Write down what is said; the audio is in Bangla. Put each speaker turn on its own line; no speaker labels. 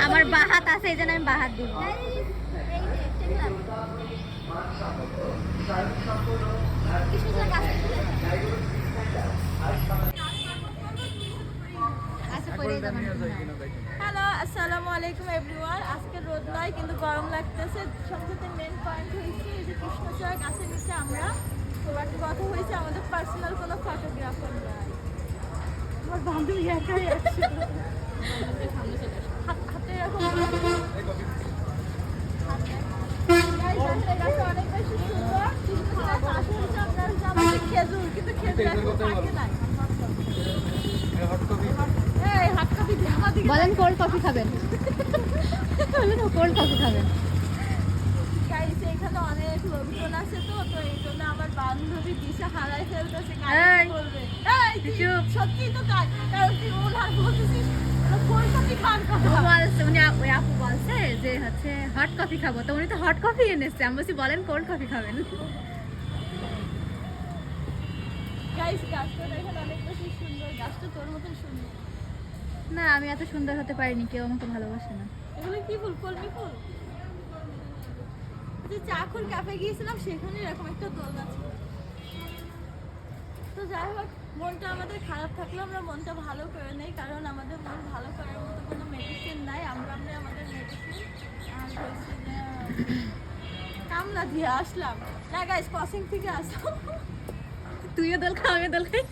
আমার বাহাত আছে, এই জন্য আমি বাহাত দিব।
হ্যালো, আসসালামু আলাইকুম এভরিওয়ান। আজকে রোদ নয় কিন্তু গরম লাগতেছে। সবচেয়ে মেন পয়েন্ট হয়েছে এই যে কৃষ্ণচূড়া গাছের নিচে আমরা একটা কথা হয়েছে, আমাদের পার্সোনাল কোনো ফটোগ্রাফার নাই। আমার বান্ধবী একাই আছে, হাতে এরকম অনেক বেশি সুন্দর। আমাদের খেজুর, কিন্তু খেজুর থাকে নাই।
বলেন কোল্ড কফি খাবেন? বলেন কোল্ড কফি খাবেন?
এখানে অনেক লোকজন আছে, তো তো এই জন্য আমার বান্ধবী দিশা হারাই ফেলতেছে। সত্যি তো তাই, কারণ তুই ওনার বলতেছিস কোল্ড কফি খান কথা
বলছে। উনি ওই আপু বলছে যে হচ্ছে হট কফি খাবো, তো উনি তো হট কফি এনেছে। আমি বলছি বলেন কোল্ড কফি খাবেন?
গাইস, গাছটা দেখেন অনেক বেশি সুন্দর। গাছটা তোর মতন সুন্দর
না, আমি এত সুন্দর হতে পারিনি, কেউ আমাকে ভালোবাসে না।
এগুলো কি ফুল? কলমি ফুল। যে চাকুর ক্যাফে গিয়েছিলাম, সেখানে এরকম একটা দোলনা ছিল। তো যাই হোক, মনটা আমাদের খারাপ থাকলে আমরা মনটা ভালো করে নেই, কারণ আমাদের মন ভালো করার মতো কোনো মেডিসিন নাই। আমরা আমাদের মেডিসিন আর হচ্ছে যে কামলা দিয়ে আসলাম না। গাইস, ক্রসিং থেকে আসলাম।
তুইও দোল খা, আমিও দোল খাই।